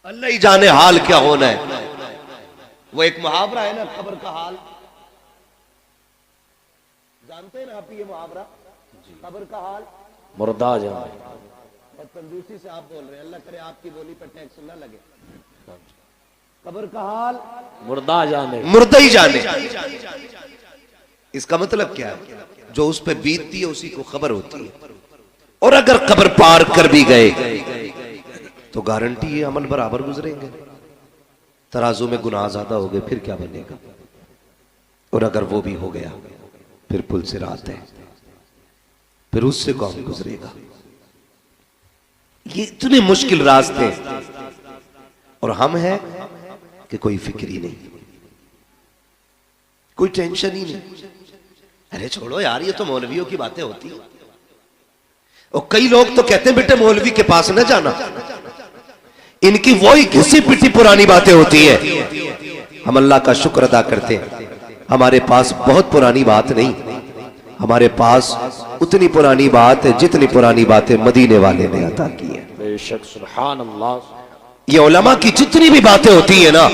अल्लाह ही जाने हाल क्या होना है। वो एक मुहावरा है ना, खबर का हाल, जानते हैं ना आप ये मुहावरा, खबर का हाल मुर्दा जाने। और कंजूसी से आप बोल रहे हैं, अल्लाह करे आपकी बोली पर टैक्स ना लगे। खबर का हाल मुर्दा जाने, मुर्दा ही जाने। इसका मतलब क्या है? जो उस पर बीतती है उसी को खबर होती है। और अगर खबर पार कर भी गए तो गारंटी है अमल बराबर गुजरेंगे। तराजू में गुनाह ज्यादा हो गए फिर क्या बनेगा? और अगर वो भी हो गया फिर पुल से रात है, फिर उससे कौन गुजरेगा? ये इतने मुश्किल रास्ते और हम हैं कि कोई फिक्र ही नहीं, कोई टेंशन ही नहीं। अरे छोड़ो यार, ये तो मौलवियों की बातें होती है। और कई लोग तो कहते हैं बेटे मौलवी के पास न जाना, इनकी वही घिसी पिटी पुरानी बातें होती है। हम अल्लाह का शुक्र अदा करते हैं, हमारे पास बहुत पुरानी बात नहीं, हमारे पास उतनी पुरानी बात है जितनी पुरानी बातें मदीने वाले ने अता की है। बेशक सुभान अल्लाह। ये उलमा की जितनी भी बातें होती है ना,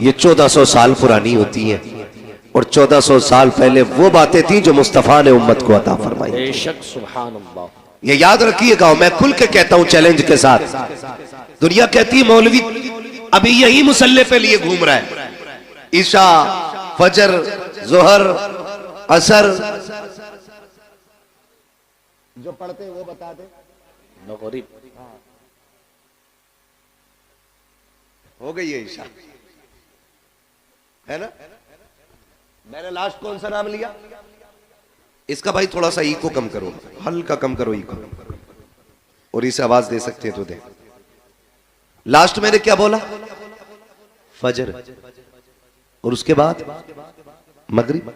ये 1400 साल पुरानी होती है। और 1400 साल पहले वो बातें थी जो मुस्तफा ने उम्मत को अता फरमाई। बेशक सुभान अल्लाह। ये याद रखिएगा, मैं खुल के कहता हूं चैलेंज के साथ। दुनिया कहती है मौलवी अभी यही मुसल्ले पे लिए घूम रहा है, ईशा फजर जोहर असर जो पढ़ते हैं वो बता दे। मगरिब हो गई है ईशा, है ना? मैंने लास्ट कौन सा नाम लिया? इसका भाई थोड़ा सा इको कम करो, हल्का कम करो इको, और इसे आवाज दे सकते हैं तो दे। लास्ट मैंने क्या बोला? फजर, और उसके बाद मगरिब।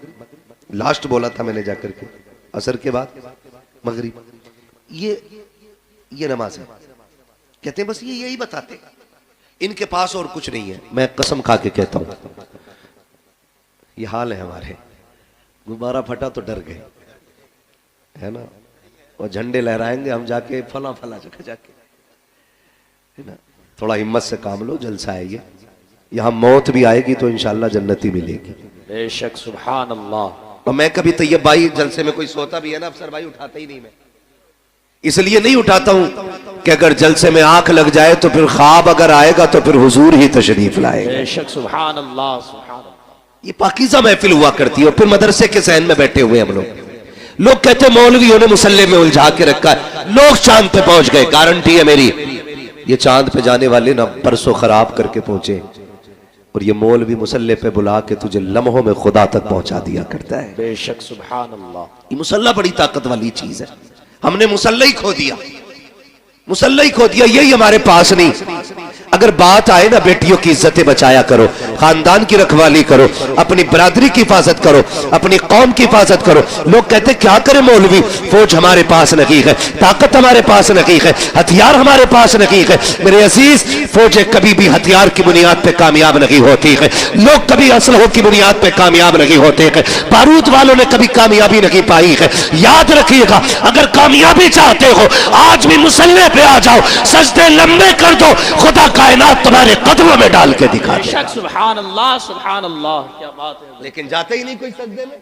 लास्ट बोला था मैंने जाकर के, असर के बाद मगरिब। ये नमाज है। कहते हैं बस ये यही बताते, इनके पास और कुछ नहीं है। मैं कसम खा के कहता हूं ये हाल है हमारे। गुब्बारा फटा तो डर गए, है ना? और झंडे लहराएंगे हम जाके फला फला जगह जाके, है ना? थोड़ा हिम्मत से काम लो, जलसा है ये। यहां मौत भी आएगी तो इंशाल्लाह जन्नती मिलेगी। बेशक सुभान अल्लाह। और मैं कभी तैयब भाई जलसे में कोई सोता भी है ना अफसर भाई, उठाता ही नहीं। मैं इसलिए नहीं उठाता हूं कि अगर जलसे में आंख लग जाए तो फिर ख्वाब अगर आएगा तो फिर हुजूर ही तशरीफ लाएगा। बेशक सुभान अल्लाह सुभान अल्लाह। ये पाकीज़ा महफिल हुआ करती है। और फिर मदरसे के सहन में बैठे हुए हम लोग कहते हैं मौलवियों ने मुसल्ले में उलझा के रखा है, लोग चांद पे पहुंच गए। गारंटी है मेरी, ये चांद पे जाने वाले ना परसों खराब करके पहुंचे, और ये मौलवी मुसल्ले पे बुला के तुझे लम्हों में खुदा तक पहुंचा दिया करता है। बेशक सुभान अल्लाह। ये मुसल्ला बड़ी ताकत वाली चीज है। हमने मुसल्ला ही खो दिया, मुसल्ला ही खो दिया। यही हमारे पास नहीं। अगर बात आए ना, बेटियों की इज्जतें बचाया करो, खानदान की रखवाली करो, अपनी बरादरी की हिफाजत करो, अपनी कौम की हिफाजत करो। लोग कहते क्या करे मौलवी, फौज हमारे पास नहीं है, ताकत हमारे पास नहीं है, हथियार हमारे पास नहीं है। मेरे अजीज, फौजें कभी भी हथियार की बुनियाद पे कामयाब नहीं होती है, लोग कभी असलहों की बुनियाद पे कामयाब नहीं होते हैं, बारूद वालों ने कभी कामयाबी नहीं पाई है। याद रखिएगा, अगर कामयाबी चाहते हो आज भी मुसल्ले पे आ जाओ, सजदे लंबे कर दो, खुदा कायनात तुम्हारे कदमों में डाल के दिखा दे। सुभान अल्लाह सुभान अल्लाह। क्या बात है। लेकिन जाते ही नहीं कोई सजदे में।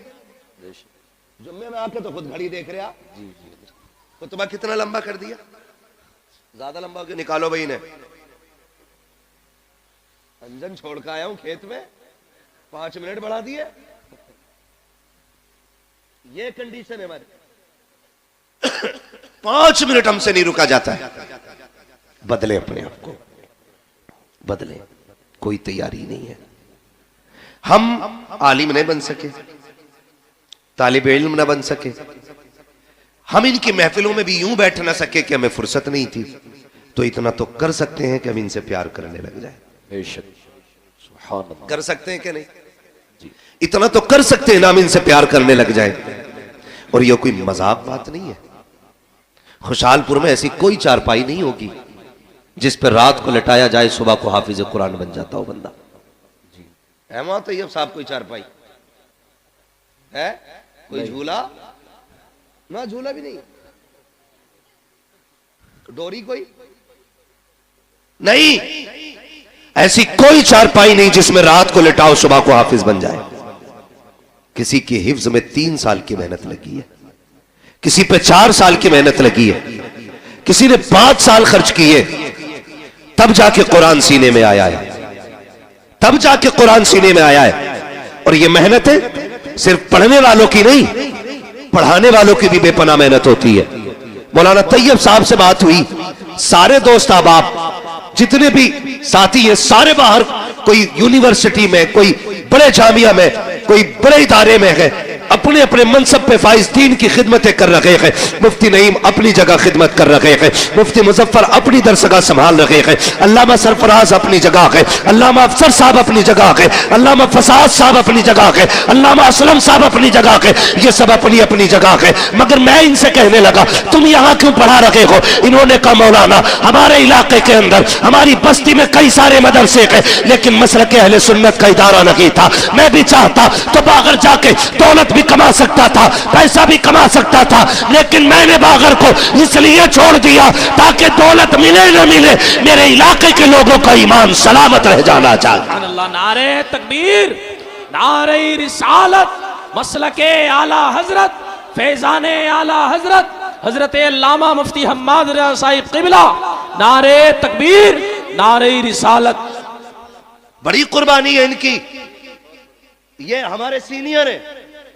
जुम्मे में आके तो खुद घड़ी देख रहे आप, खुतबा कितना लंबा कर दिया, ज्यादा लंबा हो गया, निकालो भाई ने। अंजन छोड़ के आया हूं खेत में, 5 मिनट बढ़ा दिए। ये कंडीशन है हमारी, 5 मिनट हमसे नहीं रुका जाता है। बदले अपने आप को, बदले। कोई तैयारी नहीं है। हम आलिम नहीं बन सके, तालिब इल्म न बन सके, हम इनकी महफिलों में भी यूं बैठ ना सके कि हमें फुर्सत नहीं थी, तो इतना तो कर सकते हैं कि हम इनसे प्यार करने लग जाए। बेशक सुभान अल्लाह। कर सकते हैं कि नहीं? इतना तो कर सकते हैं ना, हम इनसे प्यार करने लग जाए। और ये कोई मजाक बात नहीं है। खुशहालपुर में ऐसी कोई चारपाई नहीं होगी जिस पर रात को लटाया जाए, सुबह को हाफिज कुरान बन जाता हो बंदा। है वहां तो ये साहब कोई चारपाई है, कोई झूला ना, झूला भी नहीं, डोरी कोई नहीं। ऐसी कोई चारपाई नहीं जिसमें रात को लिटाओ सुबह को हाफिज बन जाए। किसी की हिफ्ज में 3 साल की मेहनत लगी है, किसी पे 4 साल की मेहनत लगी है, किसी ने 5 साल खर्च किए, तब जाके कुरान सीने में आया है, तब जाके कुरान सीने में आया है। और ये मेहनतें सिर्फ पढ़ने वालों की नहीं, पढ़ाने वालों की भी बेपनाह मेहनत होती है। मौलाना तैयब साहब से बात हुई, सारे दोस्त अहबाब जितने भी साथी हैं सारे बाहर, कोई यूनिवर्सिटी में, कोई बड़े जामिया में, कोई बड़े इदारे में है, अपने अपने मनसब पे फाइज दीन की खिदमतें कर रहे हैं। मुफ्ती नईम अपनी जगह खिदमत कर रहे हैं, मुफ्ती मुजफ्फर अपनी दरसगाह संभाल रहे हैं, अल्लामा सरफराज अपनी जगह है, अल्लामा अफसर साहब अपनी जगह है, अल्लामा फसाद साहब अपनी जगह है, अल्लामा असलम साहब अपनी जगह है, ये सब अपनी अपनी जगह है। मगर मैं इनसे कहने लगा तुम यहाँ क्यों पढ़ा रहे हो? इन्होंने कहा मौलाना हमारे इलाके के अंदर हमारी बस्ती में कई सारे मदरसे हैं, लेकिन मसलक अहले सुन्नत का इदारा नहीं था। मैं भी चाहता तो बागर जाके दौलत भी कमा सकता था, पैसा भी कमा सकता था, लेकिन मैंने बागर को इसलिए छोड़ दिया ताकि दौलत मिले न मिले मेरे इलाके के लोगों का ईमान सलामत रह जाना चाहिए। नारे तकबीर, नारे रिसालत, मसलके आला हजरत, फैजाने आला हजरत, हजरत अल्लामा मुफ्ती हम्माद रज़ा साहिब क़िबला, नारे तकबीर, नारे रिसालत। बड़ी कुर्बानी है इनकी। ये हमारे सीनियर है,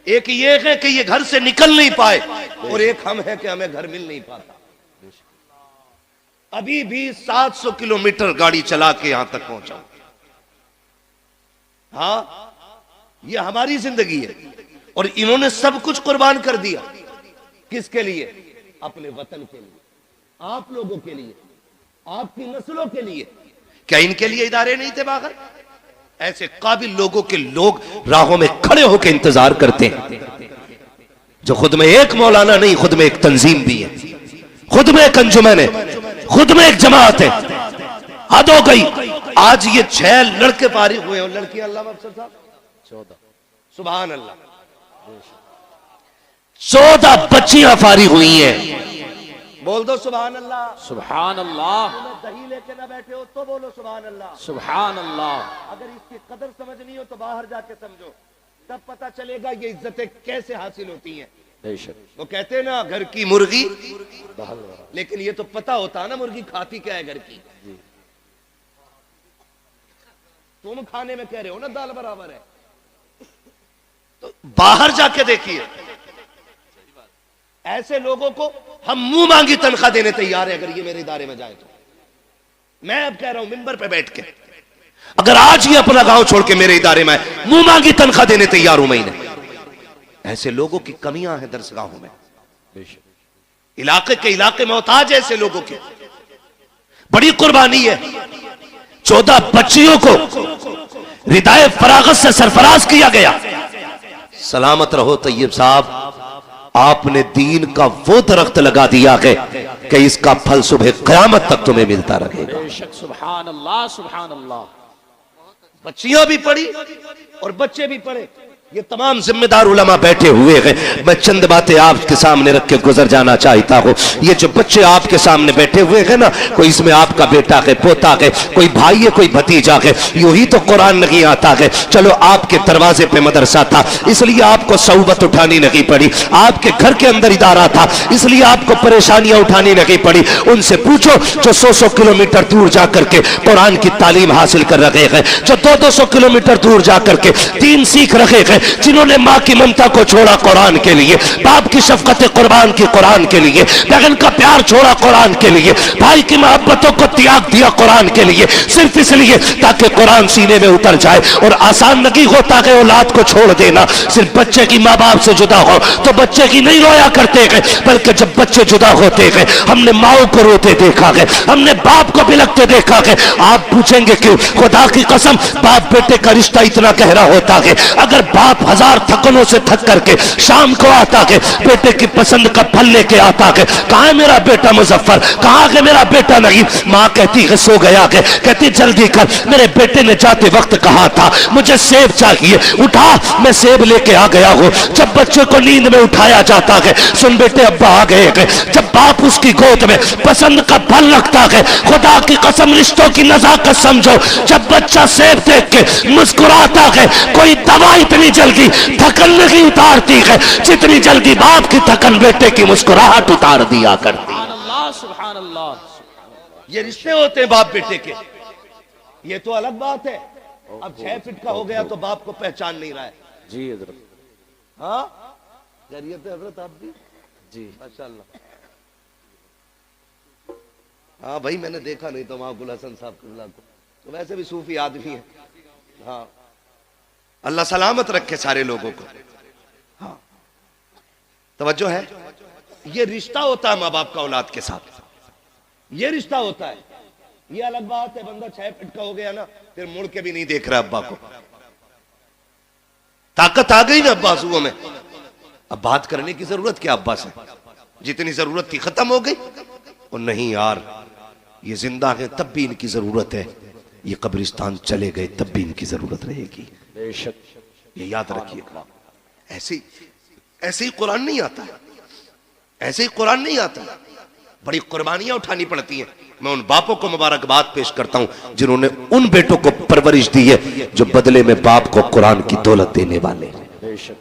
एक ये है कि ये घर से निकल नहीं पाए, और एक हम है कि हमें घर मिल नहीं पाता। अभी भी 700 किलोमीटर गाड़ी चला के यहां तक पहुंचा। हाँ, ये हमारी जिंदगी है, और इन्होंने सब कुछ कुर्बान कर दिया। किसके लिए? अपने वतन के लिए, आप लोगों के लिए, आपकी नस्लों के लिए। क्या इनके लिए इदारे नहीं थे बाहर? ऐसे काबिल लोगों के लोग राहों में खड़े होकर इंतजार करते हैं, जो खुद में एक मौलाना नहीं, खुद में एक तंजीम भी है, खुद में एक अंजुमन है, खुद में एक जमात है। हद हो गई। आज ये 6 लड़के फारिग हुए, और लड़की अल्लामा अफसर साहब 14, सुभान अल्लाह, 14 बच्चियां फारिग हुई हैं। बोल दो सुभान अल्लाह। सुभान अल्लाह। दही लेके ना बैठे हो तो बोलो सुभान अल्लाह। सुभान अल्लाह। अगर इसकी कदर समझनी हो तो बाहर जाके समझो, तब पता चलेगा ये इज्जतें कैसे हासिल होती हैं। वो कहते हैं ना घर की मुर्गी, लेकिन ये तो पता होता ना मुर्गी खाती क्या है घर की। तुम खाने में कह रहे हो ना दाल बराबर है, तो बाहर जाके देखिए। ऐसे लोगों को हम मुंह मांगी तनख्वाह देने तैयार है, अगर ये मेरे इदारे में जाए तो। मैं अब कह रहा हूं मिंबर पे बैठ के, अगर आज ये अपना गांव छोड़ के मेरे इदारे में मुंह मांगी तनख्वाह देने तैयार हूं महीने। ऐसे लोगों की कमियां हैं दरसगाहों में, इलाके के इलाके मोहताज ऐसे लोगों के। बड़ी कुर्बानी है। 14 बच्चियों को रिदाए फरागत से सरफराज किया गया। सलामत रहो तैयब साहब, आपने दीन का वो दरख्त लगा दिया है कि इसका फल सुबह क़यामत तक तुम्हें मिलता रहेगा। बेशक। सुभान अल्लाह, सुभान अल्लाह। बच्चियां भी पढ़ी और बच्चे भी पढ़े, ये तमाम जिम्मेदार उलमा बैठे हुए हैं। मैं चंद बातें आपके सामने रख के गुजर जाना चाहता हूँ। ये जो बच्चे आपके सामने बैठे हुए हैं ना, कोई इसमें आपका बेटा है, पोता है, कोई भाई है, कोई भतीजा है। यूं ही तो कुरान नहीं आता है, चलो आपके दरवाजे पे मदरसा था इसलिए आपको सौबत उठानी नहीं पड़ी, आपके घर के अंदर इदारा था इसलिए आपको परेशानियां उठानी नहीं पड़ी। उनसे पूछो जो 100-100 किलोमीटर दूर जाकर के कुरान की तालीम हासिल कर रहे हैं, जो 200-200 किलोमीटर दूर जाकर के दीन सीख रहे हैं, जिन्होंने माँ की ममता को छोड़ा कुरान के लिए, बाप की शफकत कुर्बान की कुरान के लिए, बहन का प्यार छोड़ा कुरान के लिए, भाई की मोहब्बतों को त्याग दिया कुरान के लिए, सिर्फ इसलिए ताकि कुरान सीने में उतर जाए। और आसान नहीं होता है औलाद को छोड़ देना। सिर्फ बच्चे की माँ बाप से जुदा हो तो बच्चे की नहीं रोया करते हैं, बल्कि जब बच्चे जुदा होते हैं हमने माओ को रोते देखा है, हमने बाप को बिलखते देखा है। आप पूछेंगे क्यों? खुदा की कसम बाप बेटे का रिश्ता इतना गहरा होता है, अगर बाप बाप हजार थकनों से थक करके शाम को आता है, बेटे की पसंद का फल लेके आता है। कहाँ है मेरा बेटा मुजफ्फर, कहाँ है मेरा बेटा नहीं? माँ कहती है सो गया है। कहती जल्दी कर, मेरे बेटे ने जाते वक्त कहा था मुझे सेब चाहिए, उठा, मैं सेब लेके आ गया हूँ। जब बच्चे को नींद में उठाया जाता है, सुन बेटे अब्बा आ गए हैं। जब बाप उसकी गोद में पसंद का फल रखता है, खुदा की कसम रिश्तों की नजाकत समझो, जब बच्चा सेब देख के मुस्कुराता है, कोई दवा इतनी जल्दी थकन नहीं उतारती है जितनी जल्दी बाप की थकन बेटे की मुस्कुराहट उतार दिया करती। सुभान अल्लाह। ये रिश्ते होते हैं बाप बेटे के। ये तो अलग बात है, अब 6 फीट का हो गया तो बाप को पहचान नहीं रहा है। जी हजरत। हाँ खैरियत है हजरत, आप भी जी माशाल्लाह। हाँ भाई मैंने देखा नहीं तो वहां गुल हसन साहब किबला को, तो वैसे भी सूफी आदमी है। हाँ अल्लाह सलामत रखे सारे लोगों को। हाँ तवज्जो है, ये रिश्ता होता है माँ बाप का औलाद के साथ, ये रिश्ता होता है। ये अलग बात है बंदा 6 फीट का हो गया ना, फिर मुड़ के भी नहीं देख रहा अब्बा को। ताकत आ गई ना अब्बा आंसुओं में, अब बात करने की जरूरत क्या अब्बा से? जितनी जरूरत थी खत्म हो गई। और नहीं यार, ये जिंदा है तब भी इनकी जरूरत है, ये कब्रिस्तान चले गए तब भी इनकी जरूरत रहेगी। बेशक ये याद रखिएगा। ऐसे ऐसे ही कुरान नहीं आता है, ऐसे ही कुरान नहीं आता है, बड़ी कुर्बानियां उठानी पड़ती हैं। मैं उन बापों को मुबारकबाद पेश करता हूं जिन्होंने उन बेटों को परवरिश दी है जो बदले में बाप को कुरान की दौलत देने वाले हैं। बेशक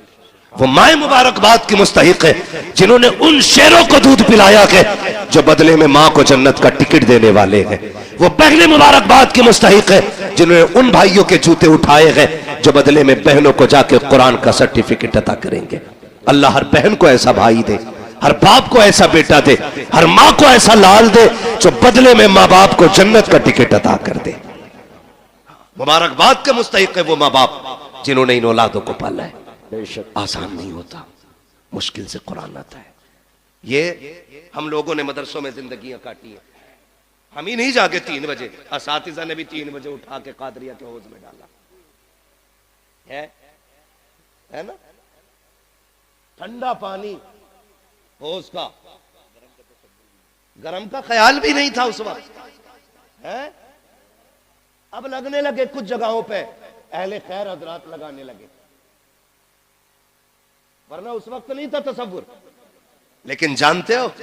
वो माए मुबारकबाद की मुस्तहिक है जिन्होंने उन शेरों को दूध पिलाया है जो बदले में माँ को जन्नत का टिकट देने वाले हैं। वो पहले मुबारकबाद की मुस्तहिक है जिन्होंने उन भाइयों के जूते उठाए हैं जो बदले में बहनों को जाके कुरान का सर्टिफिकेट अता करेंगे। अल्लाह हर बहन को ऐसा भाई दे, हर बाप को ऐसा बेटा दे, हर माँ को ऐसा लाल दे जो बदले में माँ बाप को जन्नत का टिकट अता कर दे। मुबारकबाद के मुस्तहिक है वो माँ बाप जिन्होंने इन औलादों को पाला है। बेशक आसान नहीं होता, मुश्किल से कुरान आता है। ये हम लोगों ने मदरसों में जिंदगियां काटी है। हम ही नहीं जागे 3 बजे, असातिज़ा ने भी 3 बजे उठा के कादरिया के हौज में डाला है ना। ठंडा पानी हौज का, गरम का ख्याल भी नहीं था उस वक्त है। अब लगने लगे कुछ जगहों पे, अहले खैर हजरात लगाने लगे, वरना उस वक्त नहीं था तसव्वुर। लेकिन जानते हो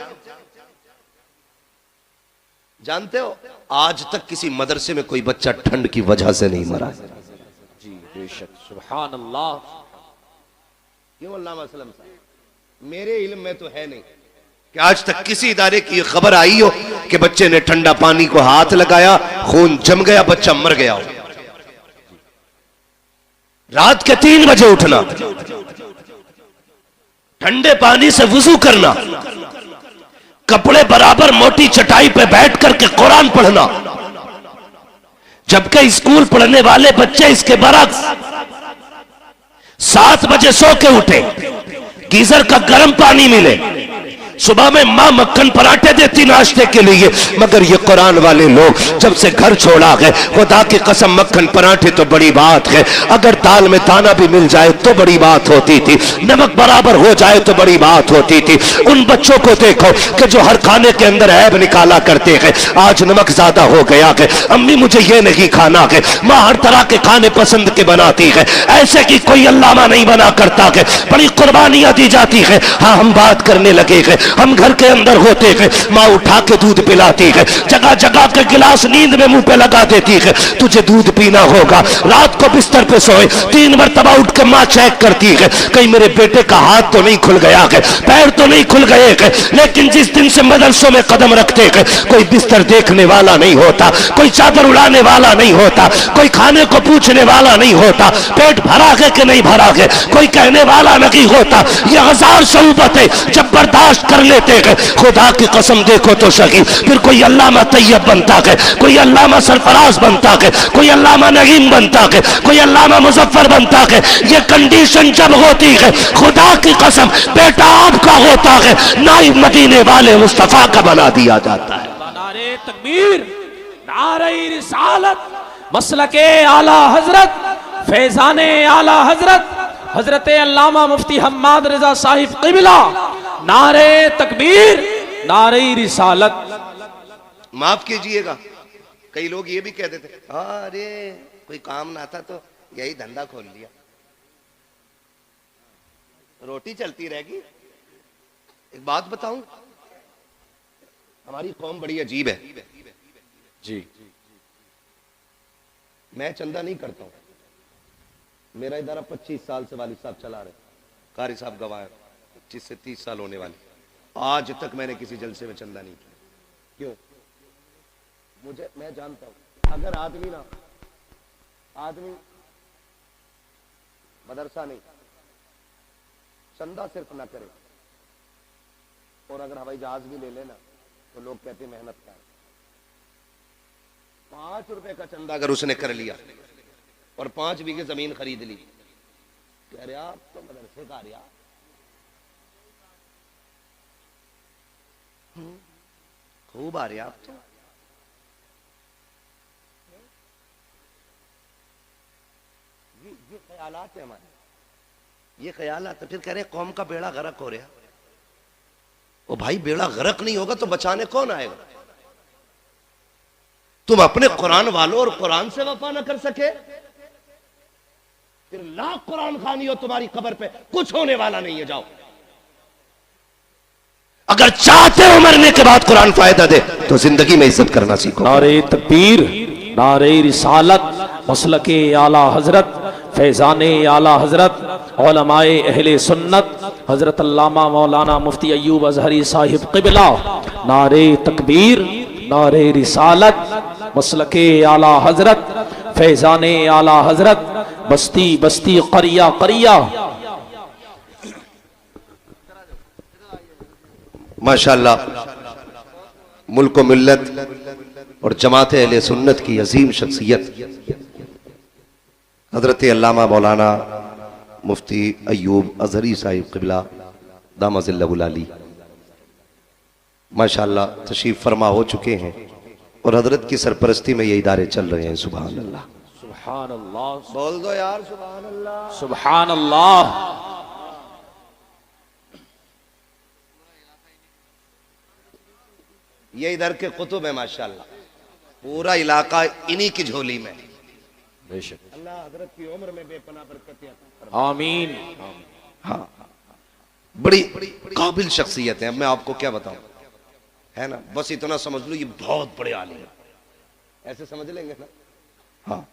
आज तक किसी मदरसे में कोई बच्चा ठंड की वजह से नहीं मरा। जी बेशक सुभान अल्लाह। क्यों अल्लामा असलम साहब, मेरे इल्म में तो है नहीं कि आज तक किसी इदारे की खबर आई हो कि बच्चे ने ठंडा पानी को हाथ लगाया, खून जम गया, बच्चा मर गया हो। रात के 3 बजे उठना, ठंडे पानी से वुजू करना, कपड़े बराबर मोटी चटाई पे बैठ करके कुरान पढ़ना, जबकि स्कूल पढ़ने वाले बच्चे इसके बरक्स 7 बजे सो के उठे, गीजर का गर्म पानी मिले, सुबह में माँ मक्खन पराठे देती नाश्ते के लिए, मगर ये कुरान वाले लोग जब से घर छोड़ा गए, खुदा की कसम मक्खन पराठे तो बड़ी बात है, अगर दाल में दाना भी मिल जाए तो बड़ी बात होती थी, नमक बराबर हो जाए तो बड़ी बात होती थी। उन बच्चों को देखो कि जो हर खाने के अंदर ऐब निकाला करते हैं, आज नमक ज्यादा हो गया है, अम्मी मुझे ये नहीं खाना है, माँ हर तरह के खाने पसंद के बनाती है, ऐसे की कोई अल्लामा नहीं बना करता है, बड़ी कुर्बानियां दी जाती है। हाँ हम बात करने लगे हैं, हम घर के अंदर होते हैं, माँ उठा के दूध पिलाती है, जगह जगह के गिलास नींद में मुंह पे लगा देती है, तुझे दूध पीना होगा। रात को बिस्तर पे सोए 3 मरतबा उठ के माँ चेक करती है, कहीं मेरे बेटे का हाथ तो नहीं खुल गया है, पैर तो नहीं खुल गए हैं। लेकिन जिस दिन से मदरसों में कदम रखते हैं, कोई बिस्तर देखने वाला नहीं होता, कोई चादर उड़ाने वाला नहीं होता, कोई खाने को पूछने वाला नहीं होता, पेट भरा है कि नहीं भरा है कोई कहने वाला नहीं होता। ये 1000 शऊबतें जब बर्दाश्त कर लेते हैं, खुदा की कसम देखो तो सही, फिर कोई अल्लामा तैयब बनता है, कोई अल्लामा सरफराज बनता है, कोई अल्लामा नईम बनता है, कोई अल्लामा मुजफ्फर बनता है। ये कंडीशन जब होती है, खुदा की कसम बेटा आपका होता है, नाइब मदीने वाले मुस्तफा का बना दिया जाता है। नारे तकबीर, नारे रिसालत, मसलके आला हजरत, फैजाने आला हजरत हजरत अल्लामा मुफ्ती हम्माद रजा साहिब क़िबला, नारे तकबीर, नारे रिसालत। माफ कीजिएगा, कई लोग ये भी कहते थे अरे कोई काम ना था तो यही धंधा खोल लिया, रोटी चलती रहेगी। एक बात बताऊं, हमारी कौम बड़ी अजीब है जी। मैं चंदा नहीं करता हूं, मेरा इदारा 25 साल से वालिद साहब चला रहे, कारी साहब गवाह है, 25 से 30 साल होने वाले, आज तक मैंने किसी जलसे में चंदा नहीं किया। क्यों? मुझे, मैं जानता हूं अगर आदमी मदरसा नहीं, चंदा सिर्फ ना करे और अगर हवाई जहाज भी ले लेना तो लोग कहते मेहनत कर, 5 रुपए का चंदा अगर उसने कर लिया और 5 बीघे जमीन खरीद ली, कह रहे आप तो मदरसे का रिया, खूब आ रहे आप तो। ये ख्यालात है हमारे, ये ख्यालात। फिर कह रहे कौम का बेड़ा गर्क हो रहा। ओ भाई, बेड़ा गर्क नहीं होगा तो बचाने कौन आएगा? तुम अपने कुरान वालों और कुरान से वफा न कर सके, फिर लाख कुरान खानी हो तुम्हारी कब्र पे कुछ होने वाला नहीं है। जाओ, अगर चाहते हो मरने के बाद कुरान फायदा दे तो जिंदगी में इज्जत करना सीखो। नारे तकबीर, नारे रिसालत, मसलके आला हजरत, फैजाने आला हजरत, उलमाए अहले सुन्नत, हजरत अल्लामा मौलाना मुफ्ती अय्यूब अजहरी साहिब क़िबला, नारे तकबीर, नारे रिसालत, मसलके आला हजरत, फैजाने आला हजरत, बस्ती बस्ती करिया करिया। माशाअल्लाह, मुल्क मिल्लत और जमात अहले सुन्नत की अजीम शख्सियत हजरत अल्लामा मौलाना मुफ्ती अय्यूब अजहरी साहिब क़िबला दामजिल्लहुल आली माशाअल्लाह तशरीफ फरमा हो चुके हैं और हजरत की सरपरस्ती में ये इदारे चल रहे हैं। सुभान अल्लाह, सुभान अल्लाह, बोल दो यार सुभान अल्लाह, सुभान अल्लाह। ये इधर के कुतुब है माशाअल्लाह, पूरा इलाका इन्हीं की झोली में। बेशक, अल्लाह हजरत की उम्र में बेपनाह बरकत आमीन। हाँ, बड़ी काबिल शख्सियत है। अब मैं आपको क्या बताऊं, है ना, बस इतना समझ लो ये बहुत बड़े आलिम है, ऐसे समझ लेंगे ना। हाँ,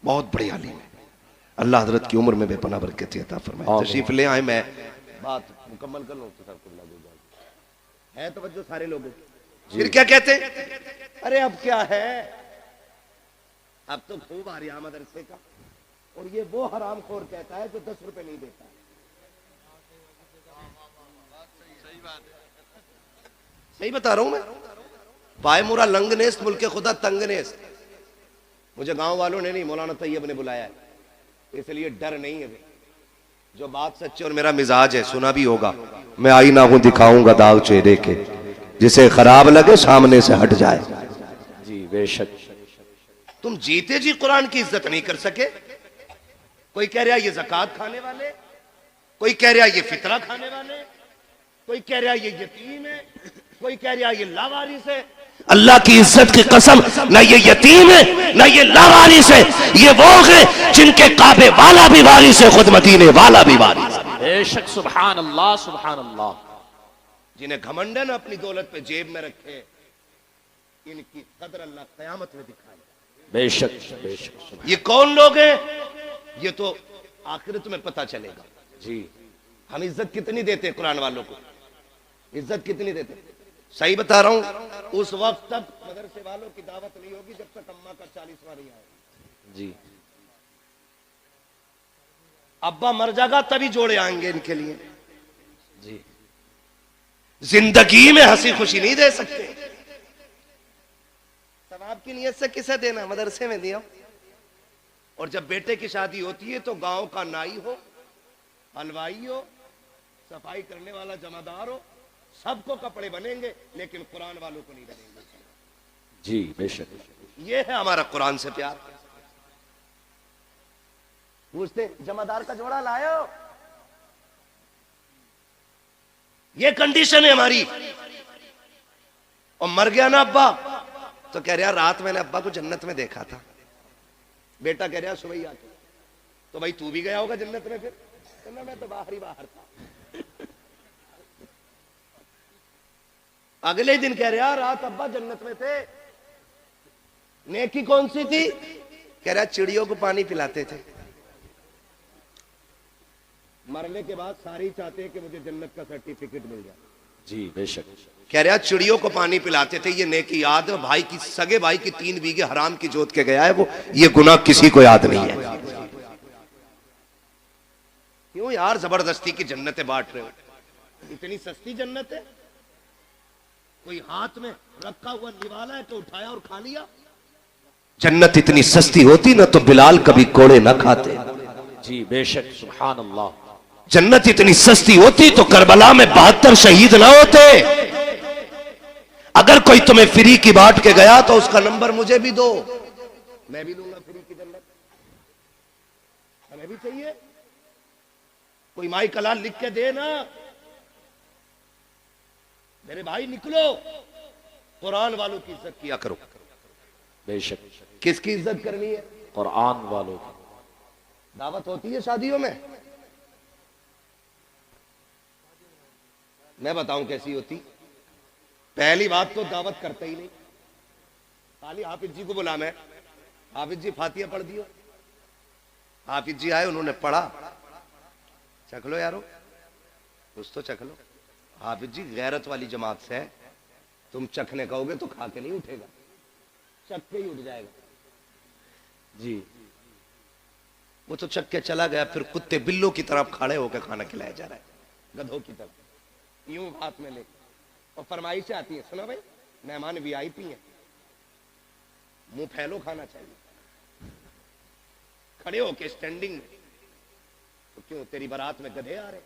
बहुत बड़े आलिम है। अल्लाह हजरत की उम्र में बेपनाह बरकत अता फरमाए। तशरीफ ले आए, मैं बात मुकम्मल कर लूं तो है तवज्जो सारे लोगों। फिर क्या कहते हैं, अरे अब क्या है, अब तो खूब आ रहा मदरसे का, और ये वो हरामखोर कहता है जो 10 रुपए नहीं देता। सही बता रहा हूं मैं, पाए मुरा लंगनेस्त मुल्के खुदा तंगनेस्त। मुझे गांव वालों ने नहीं, मौलाना तैयब ने बुलाया है, इसलिए डर नहीं है। जो बात सच्ची और मेरा मिजाज है, सुना भी होगा, मैं आईना हूं दिखाऊंगा दाग चेहरे के, जिसे खराब लगे सामने से हट जाए। जी बेशक। तुम जीते जी कुरान की इज्जत नहीं कर सके। कोई कह रहा ये ज़कात खाने वाले, कोई कह रहा ये फितरा खाने वाले, कोई कह रहा ये यतीम है, कोई कह रहा ये लावारिस है। अल्लाह की इज्जत की कसम, ना ये यतीम है ना ये लावारिस है, ये वो है जिनके काबे वाला भी वारिस है, खुद मदीने वाला भी वारिस है। बेशक, सुभान अल्लाह, सुभान अल्लाह। जिन्हें घमंडन अपनी दौलत पे जेब में रखे, इनकी कदर अल्लाह क़यामत में दिखाए। बेशक बेशक। ये कौन लोग हैं, ये तो आखिरत में पता चलेगा। जी, हम इज्जत कितनी देते हैं कुरान वालों को, इज्जत कितनी देते हैं? सही बता रहा हूं, उस वक्त तक मदरसे वालों की दावत नहीं होगी जब तक अम्मा का 40वां नहीं आएगा। जी, अब्बा मर जाएगा तभी जोड़े आएंगे इनके लिए। जी, जिंदगी में हंसी खुशी नहीं दे सकते। सवाब की नियत से किसे देना, मदरसे में दिया। और जब बेटे की शादी होती है तो गांव का नाई हो, हलवाई हो, सफाई करने वाला जमादार हो, सबको कपड़े बनेंगे, लेकिन कुरान वालों को नहीं बनेंगे। जी बेशक। ये है हमारा कुरान से प्यार। पूछते जमादार का जोड़ा लायो, ये कंडीशन है हमारी। और मर गया ना अब्बा तो कह रहा रात मैंने अब्बा को जन्नत में देखा था। बेटा कह रहा सुबह ही आके, तो भाई तू भी गया होगा जन्नत में? फिर कहना मैं तो बाहर ही बाहर था। अगले दिन कह रहा रात अब्बा जन्नत में थे। नेकी कौन सी थी? कह रहा चिड़ियों को पानी पिलाते थे। मरने के बाद सारे चाहते हैं कि मुझे जन्नत का सर्टिफिकेट मिल जाए। जी बेशक। कह रहा चिड़ियों को पानी पिलाते थे, ये नेकी याद है। भाई की सगे भाई की 3 बीघे हराम की जोत के गया है वो, ये गुनाह किसी को याद नहीं है। क्यों यार जबरदस्ती की जन्नतें बांट रहे हो? इतनी सस्ती जन्नत है? कोई हाथ में रखा हुआ निवाला है तो उठाया और खा लिया? जन्नत इतनी सस्ती होती ना तो बिलाल कभी कोड़े ना खाते। जी बेशक, सुभान अल्लाह। जन्नत इतनी सस्ती होती तो करबला में 72 शहीद ना होते। अगर कोई तुम्हें फ्री की बांट के गया तो उसका नंबर मुझे भी दो, मैं भी दूंगा फ्री की जन्नत। हमें भी चाहिए। कोई माई कलाल लिख के दे ना, मेरे भाई निकलो, कुरान वालों की इज्जत किया करो। बेशक। किसकी इज्जत करनी है? कुरान वालों की। दावत होती है शादियों में? मैं बताऊं कैसी होती? पहली बात तो दावत करते ही नहीं, खाली हाफिज जी को बुला, मैं हाफिज जी फातिहा पढ़ दियो। हाफिज जी आए, उन्होंने पढ़ा, चख लो यारो, कुछ तो चख लो। हाफिज जी गैरत वाली जमात से है, तुम चखने कहोगे तो खा के नहीं उठेगा, चख के ही उठ जाएगा। जी। वो तो चख के चला गया, फिर कुत्ते बिल्लों की तरफ खड़े होकर खाना खिलाया जा रहा है, गधों की तरफ, यूं हाथ में ले। और फरमाइशें आती है, सुनो भाई मेहमान वीआईपी हैं, मुंह फैलो खाना चाहिए, खड़े होके स्टैंडिंग में। तो क्यों तेरी बारात में गधे आ रहे,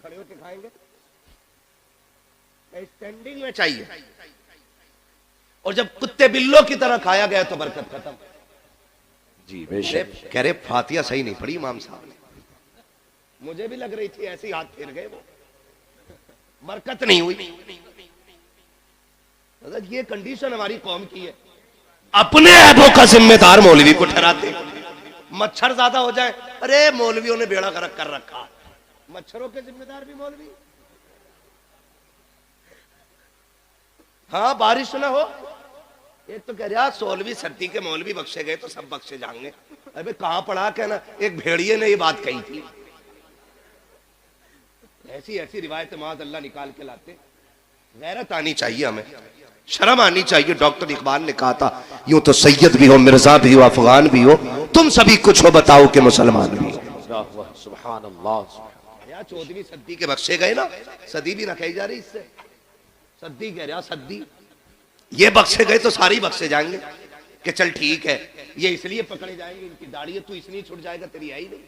खड़े होके खाएंगे? स्टैंडिंग में चाहिए। और जब कुत्ते बिल्लों की तरह खाया गया तो बरकत खत्म। जी बेशक। कह रहे फातिहा सही नहीं पढ़ी इमाम साहब ने। मुझे भी लग रही थी, ऐसे ही हाथ फेर गए वो, बरकत नहीं हुई। ये कंडीशन हमारी कौम की है। अपने ऐबों का जिम्मेदार मौलवी को ठहराते। मच्छर ज्यादा हो जाए, अरे मौलवियों ने बेड़ा गर्क कर रखा, मच्छरों के जिम्मेदार भी मौलवी। हाँ बारिश ना हो, एक तो कह रहा 16वीं सदी के मौलवी बख्शे गए तो सब बख्शे जाएंगे। अबे कहां पढ़ा? कहना एक भेड़िए ने ये बात कही थी। ऐसी ऐसी रिवायत माद अल्लाह निकाल के लाते। गैरत आनी चाहिए, हमें शर्म आनी चाहिए। डॉक्टर इकबाल ने कहा था, यूं तो सैयद भी हो, मिर्जा भी हो, अफगान भी हो, तुम सभी कुछ हो, बताओ कि मुसलमान भी हो। सुभान अल्लाह। यार 14वीं सदी के बख्शे गए ना, सदी भी ना कही जा रही इससे, सदी कह रहा, सदी। ये बख्शे गए तो सारे ही बख्शे जाएंगे कि चल ठीक है, ये इसलिए पकड़े जाएंगे इनकी दाढ़ी है, तू इसलिए छुट जाएगा, तेरी है ही नहीं।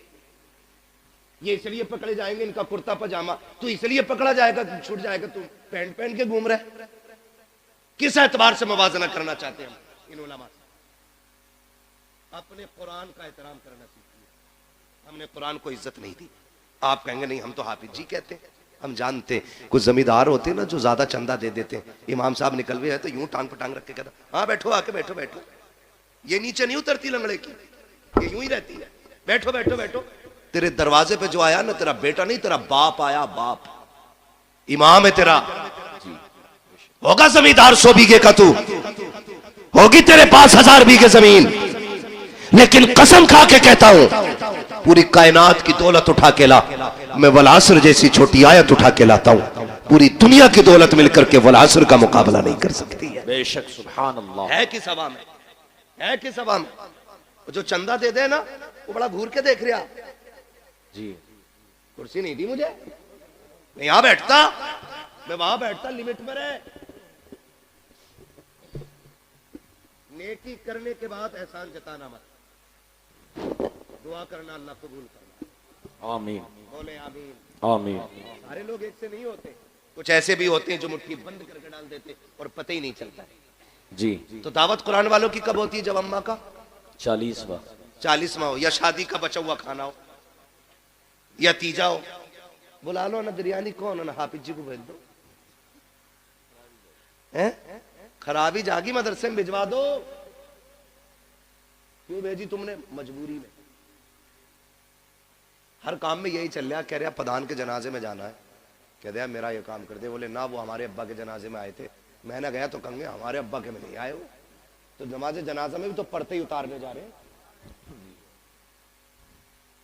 ये इसलिए पकड़े जाएंगे इनका कुर्ता पजामा, तू इसलिए पकड़ा जाएगा, छूट जाएगा, तू पैंट पहन के घूम रहे। किस एतबार से मुवाजना करना चाहते हैं हम इन उलमा से? अपने कुरान का एहतराम करना सीखिए। हमने कुरान को इज्जत नहीं दी। आप कहेंगे नहीं हम तो हाफिज जी कहते हैं। हम जानते, कुछ जमींदार होते हैं ना जो ज्यादा चंदा दे देते हैं, इमाम साहब निकल गए तो यूं टांग पटांग रख के कहता, हाँ बैठो, आके बैठो बैठो। ये नीचे नहीं उतरती लंगड़े की, ये यूं ही रहती है, बैठो बैठो बैठो। तेरे दरवाजे पे जो आया ना, तेरा बेटा नहीं, तेरा बाप आया, बाप इमाम है तेरा। होगा जमींदार 100 बीघे का, तू होगी तेरे पास 1000 बीघे जमीन, लेकिन कसम खा के कहता हूं पूरी कायनात की दौलत उठा के ला, मैं वलासर जैसी छोटी आयत उठा के लाता हूं, पूरी दुनिया की दौलत मिलकर के वलासर का मुकाबला नहीं कर सकती है। बेशक, सुभान अल्लाह। है किस हवा में, है किस हवा में? जो चंदा दे दे ना, वो बड़ा घूर के देख रहा। जी। कुर्सी नहीं दी मुझे, मैं यहां बैठता, मैं वहां बैठता, लिमिट में रहे। नेकी करने के बाद एहसान जताना मत, दुआ करना, अल्लाह कबूल करना। आमीन। बोले आमीन। आमीन। सारे लोग एक से नहीं होते, कुछ ऐसे भी होते हैं जो मुट्ठी बंद करके डाल देते और पता ही नहीं चलता है। जी। तो दावत कुरान वालों की कब होती है? जब अम्मा का 40वां 40वां हो या शादी का बचा हुआ खाना हो या तीजा हो, बुला लो ना, बिरयानी कौन है ना, हाफिज जी को भेज दो। खराबी जागी, मदरसे में भिजवा दो। क्यों भेजी तुमने? मजबूरी में। हर काम में यही चल रहा। कह रहा प्रधान के जनाजे में जाना है, कह दिया मेरा ये काम कर दे। बोले ना, वो हमारे अब्बा के जनाजे में आए थे। मैंने गया तो कहेंगे हमारे अब्बा के में नहीं आए वो, तो नमाज जनाजा में भी तो पढ़ते ही उतारने जा रहे हैं।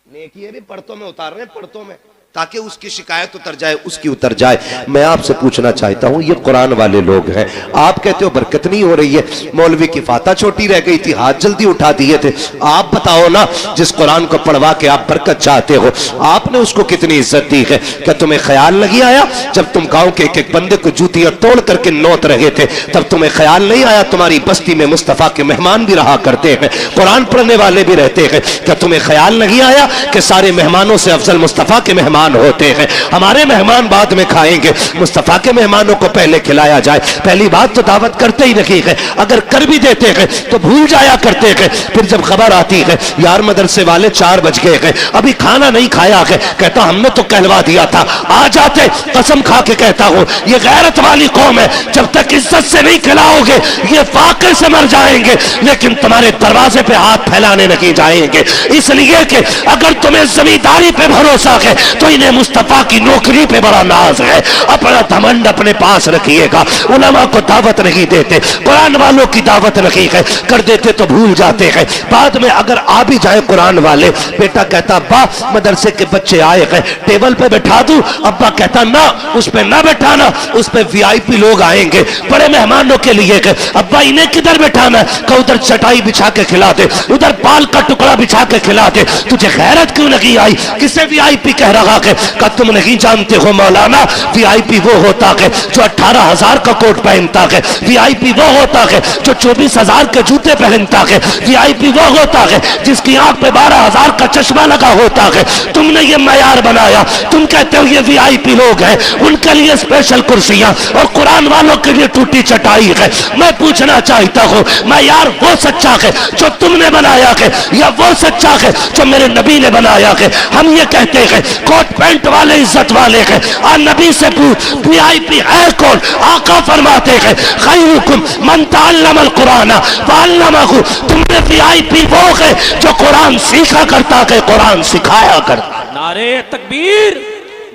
नेकी है भी पढ़तों में उतार रहे हैं, पढ़तों में, ताकि उसकी शिकायत उतर जाए, उसकी उतर जाए। मैं आपसे पूछना चाहता हूं, ये कुरान वाले लोग हैं, आप कहते हो बरकत नहीं हो रही है, मौलवी की फाता छोटी रह गई थी, हाथ जल्दी उठा दिए थे। आप बताओ ना, जिस कुरान को पढ़वा के आप बरकत चाहते हो, आपने उसको कितनी इज्जत दी है? क्या तुम्हें ख्याल नहीं आया जब तुम गांव के एक एक बंदे को जूतियां तोड़ करके नोत रहे थे, तब तुम्हें ख्याल नहीं आया तुम्हारी बस्ती में मुस्तफा के मेहमान भी रहा करते हैं, कुरान पढ़ने वाले भी रहते हैं? क्या तुम्हें ख्याल नहीं आया कि सारे मेहमानों से अफजल मुस्तफा के मेहमान होते हैं? हमारे मेहमान बाद में खाएंगे, मुस्तफा के मेहमानों को पहले खिलाया जाए। पहली बात तो दावत करते ही नहीं है, अगर कर भी देते हैं तो भूल जाया करते हैं। फिर जब खबर आती है यार मदरसे वाले 4 बज गए हैं, अभी खाना नहीं खाया है, कहता हमने तो कहलवा दिया था, आ जाते। कसम खा के कहता हूं, ये गैरत वाली कौम है, जब तक इज्जत से नहीं खिलाओगे ये फाके से मर जाएंगे, लेकिन तुम्हारे दरवाजे पे हाथ फैलाने नहीं जाएंगे। इसलिए कि अगर तुम्हें जमींदारी पे भरोसा है तो इन्हें मुस्तफा की नौकरी पे बड़ा नाज है। अपना घमंड अपने पास रखिएगा। उलमा को दावत नहीं देते, कुरान वालों की दावत नहीं है, कर देते तो भूल जाते हैं। बाद में अगर आ भी जाए कुरान वाले, बेटा कहता अब्बा मदरसे के बच्चे आए हैं, टेबल पे बैठा दूं? अब्बा कहता ना, उस पे ना बैठाना, उस पे वीआईपी लोग आएंगे, बड़े मेहमानों के लिए। अब्बा इन्हें किधर बैठाना? का उधर चटाई बिछा के खिला दे, उधर पाल का टुकड़ा बिछा के खिला दे। तुझे गैरत क्यों नहीं आई? किसे वीआईपी कह रहा है? का तुम नहीं जानते हो मौलाना, वीआईपी वो होता है जो 18,000 का कोट पहनता है, वीआईपी वो होता है जो 24,000 के जूते पहनता है, वीआईपी वो होता है जिसकी आंख पे 12,000 का चश्मा लगा होता है। तुमने ये मयार बनाया, तुम कहते हो ये वीआईपी लोग हैं, उनके लिए स्पेशल कुर्सियां और कुरान वालों के लिए टूटी चटाई है। मैं पूछना चाहता हूं, मयार वो सच्चा है जो तुमने बनाया है या वो सच्चा है जो मेरे नबी ने बनाया है? हम ये कहते हैं कोट पैंट वाले इज्जत वाले हैं, और नबी से पूछ वीआईपी है कौन? आका फरमाते हैं खैरुकुम मन तअल्लमल कुरान वअल्लमहु। तुमने वीआईपी वो है जो कुरान सीखा करता है, कुरान सिखाया करता। नारे तकबीर,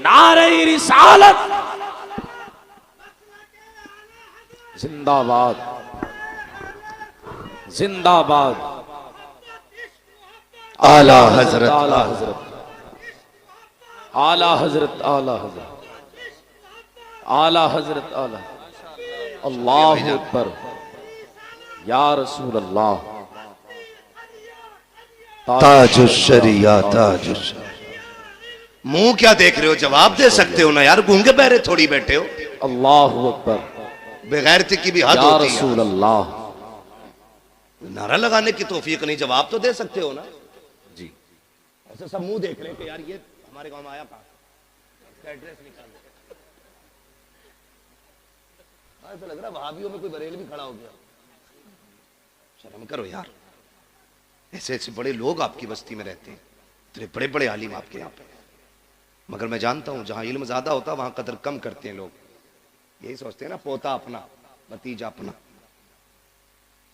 नारे रिसालत, जिंदाबाद जिंदाबाद। आला हजरत, आला हजरत, आला हजरत, आला हजरत, आला हजरत, आला। अल्लाह अकबर, या रसूल अल्लाह। ताजुश शरिया, ताजुश। मुंह क्या देख रहे हो? जवाब दे सकते हो ना यार, गूंगे बहरे थोड़ी बैठे हो। अल्लाह अकबर, बेगैरती की भी हद या होती है। रसूल अल्लाह। नारा लगाने की तौफीक नहीं, जवाब तो दे सकते हो ना जी। ऐसे सब मुंह देख रहे हैं कि यार ये हमारे गांव में आया कहां, इसका एड्रेस निकाल। ऐसा लग रहा है वहाबियों में कोई बरेल भी खड़ा हो गया। शर्म करो यार, ऐसे ऐसे बड़े लोग आपकी बस्ती में रहते हैं, इतने बड़े बड़े आलिम आपके यहाँ पे, मगर मैं जानता हूं जहां इल्म ज्यादा होता वहां कदर कम करते हैं लोग। यही सोचते हैं ना, पोता अपना भतीजा अपना।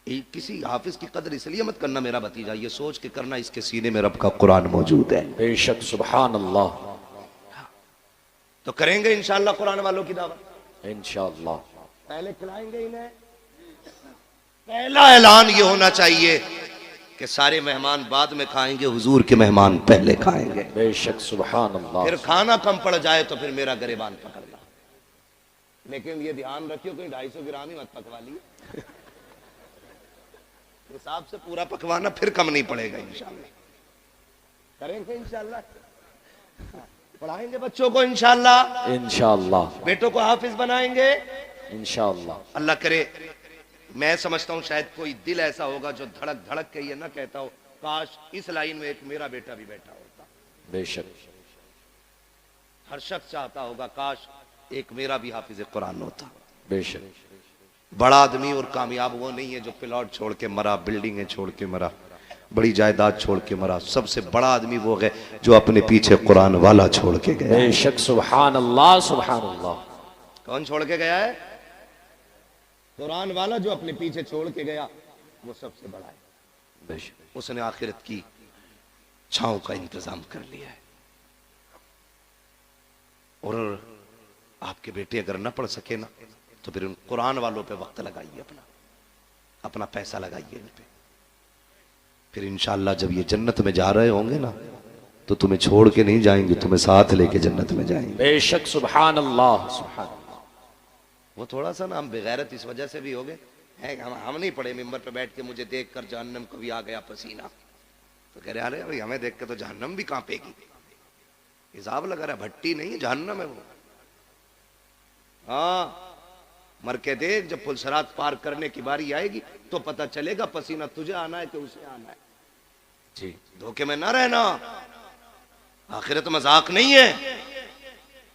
किसी हाफिज की कदर इसलिए मत करना मेरा भतीजा, ये सोच के करना इसके सीने में रब का कुरान मौजूद है। बेशक, सुभान अल्लाह। तो करेंगे इंशाअल्लाह कुरान वालों की दावत, इंशाअल्लाह। पहले खिलाएंगे इन्हें। पहला ऐलान ये होना चाहिए कि सारे मेहमान बाद में खाएंगे, हुजूर के मेहमान पहले खाएंगे। बेशक, सुभान अल्लाह। फिर खाना कम पड़ जाए तो फिर मेरा गिरेबान पकड़ना, लेकिन ये ध्यान रखियो कहीं 250 ग्राम ही मत पकवा लिए। हिसाब से पूरा पकवाना, फिर कम नहीं पड़ेगा इंशाअल्लाह। करेंगे इंशाअल्लाह, पढ़ाएंगे बच्चों को इंशाअल्लाह, इंशाअल्लाह। बेटों को हाफिज बनाएंगे इंशाअल्लाह। अल्लाह करे। मैं समझता हूँ शायद कोई दिल ऐसा होगा जो धड़क धड़क के ये ना कहता हो काश इस लाइन में एक मेरा बेटा भी बैठा होता। बेशक, हर शख्स चाहता होगा काश एक मेरा भी हाफिज कुरान होता। बेशक। बड़ा आदमी और कामयाब वो नहीं है जो प्लॉट छोड़ के मरा, बिल्डिंगें छोड़ के मरा। बड़ी जायदाद छोड़ के मरा। सबसे बड़ा आदमी वो है जो अपने पीछे कुरान वाला छोड़ के गया। बेशक सुभान अल्लाह सुभान अल्लाह। कौन छोड़ के गया है? कुरान वाला जो अपने पीछे छोड़ के गया, वो सबसे बड़ा है। बेशक उसने आखिरत की छांव का इंतजाम कर लिया है। और आपके बेटे अगर ना पढ़ सके ना, तो फिर उन कुरान वालों पे वक्त लगाइए, अपना पैसा लगाइए इन पे। फिर इंशाअल्लाह जब ये जन्नत में जा रहे होंगे ना, तो तुम्हें छोड़ के नहीं जाएंगे, तुम्हें साथ लेके जन्नत में जाएंगे। बेशक सुभान अल्लाह सुभान अल्लाह। वो थोड़ा सा ना हम बेगैरत इस वजह से भी हो गए हैं, हम नहीं पढ़े मिंबर पे बैठ के मुझे देख कर जहन्नम को भी आ गया पसीना, तो कह रहे अरे भाई हमें देख के तो जहन्नम भी कांपेगी। हिसाब लगा रहा, भट्टी नहीं है, जहन्नम है वो। हाँ, मर के देख, जब पुलसरात पार करने की बारी आएगी तो पता चलेगा पसीना तुझे आना है कि उसे आना है। जी, धोखे में ना रहना, आखिरत मजाक नहीं है।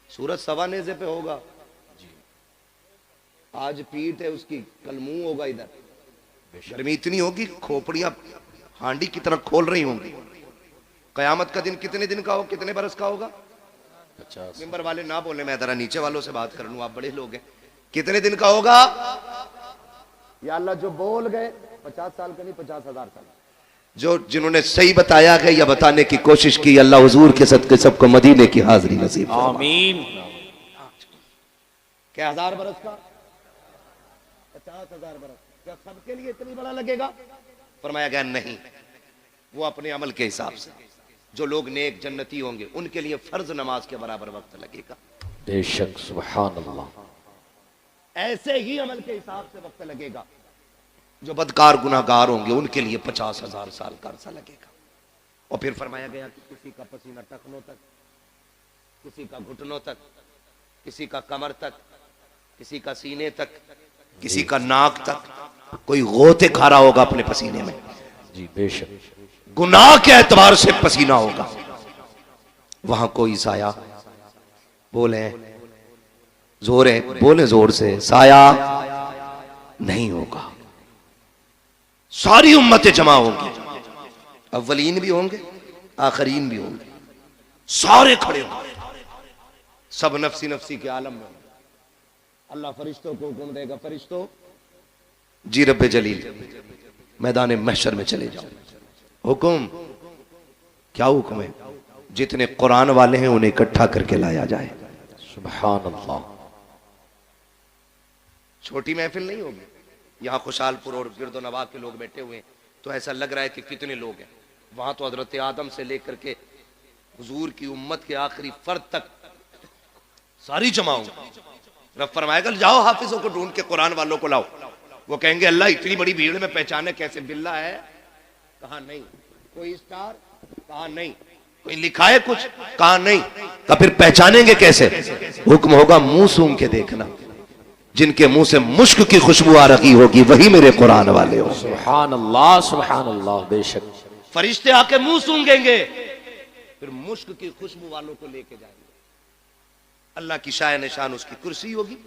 सूरज सवा नेज़े पे होगा जी, आज पीठ है उसकी, कल मुंह होगा इधर। गर्मी इतनी होगी खोपड़ियां हांडी की तरह खोल रही होंगी। कयामत का दिन कितने दिन का हो, कितने बरस का होगा? 50। मिंबर वाले ना बोले, मैं जरा नीचे वालों से बात कर लूं, आप बड़े लोग हैं। कितने दिन का होगा? या अल्लाह जो बोल गए 50 साल का नहीं, 50,000 साल। जो जिन्होंने सही बताया है या बताने की कोशिश की, अल्लाह हुजूर के सदके सबको मदीने की हाजिरी नसीब आमीन। क्या 1000 बरस का? 50,000 बरस। क्या सबके लिए इतनी बड़ा लगेगा? फरमाया गया नहीं, वो अपने अमल के हिसाब से। जो लोग नेक जन्नती होंगे उनके लिए फर्ज नमाज के बराबर वक्त लगेगा। बेशक सुभान अल्लाह। ऐसे ही अमल के हिसाब से वक्त लगेगा। जो बदकार गुनाहगार होंगे उनके लिए 50,000 साल का अरसा लगेगा। और फिर फरमाया गया कि किसी का पसीना टखनों तक, किसी का घुटनों तक, किसी का कमर तक, किसी का सीने तक, किसी का नाक तक, कोई गोते खा रहा होगा अपने पसीने में। जी बेशक, गुनाह के एतबार से पसीना होगा। वहां कोई साया, बोले जोर है, बोले जोर से, साया नहीं होगा। सारी उम्मतें जमा होंगी, अव्वलीन भी होंगे, आखरीन भी होंगे, सारे खड़े होंगे, सब नफसी नफसी के आलम में। अल्लाह फरिश्तों को हुक्म देगा, फरिश्तों जी रब्बे जलील मैदान महशर में चले जाओ। हुक्म क्या हुक्म है? जितने कुरान वाले हैं उन्हें इकट्ठा करके लाया जाए। सुभान अल्लाह। छोटी महफिल नहीं होगी। यहाँ खुशालपुर और गिरदो नवा के लोग बैठे हुए हैं तो ऐसा लग रहा है कि कितने लोग हैं। वहां तो हजरत आदम से लेकर के हुजूर की उम्मत के आखिरी फर्द तक सारी जमा होंगी। रब फरमाएगा जाओ हाफिजों को ढूंढ के कुरान वालों को लाओ। वो कहेंगे अल्लाह इतनी बड़ी भीड़ में पहचाने कैसे? बिल्ला है? कहा नहीं। कोई स्टार? कहा नहीं। कोई लिखा है कुछ? कहा नहीं। तो फिर पहचानेंगे कैसे? हुक्म होगा मुंह सूंघ के देखना। जिनके मुंह से मुश्क की खुशबू आ रही होगी वही मेरे कुरान वाले हो। सुभान अल्लाह सुभान अल्लाह। बेशक फरिश्ते आके मुंह सूंघेंगे, फिर मुश्क की खुशबू वालों को लेके जाएंगे। अल्लाह की शाय निशान उसकी कुर्सी होगी,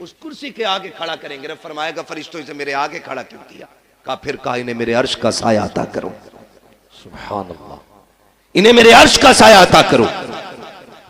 उस कुर्सी के आगे खड़ा करेंगे। रब फरमाएगा फरिश्तों से मेरे आगे खड़ा क्यों किया? कहा फिर कहा इन्हें मेरे अर्श का साया अता करो। सुभान अल्लाह। इन्हें मेरे अर्श का साया अता करो।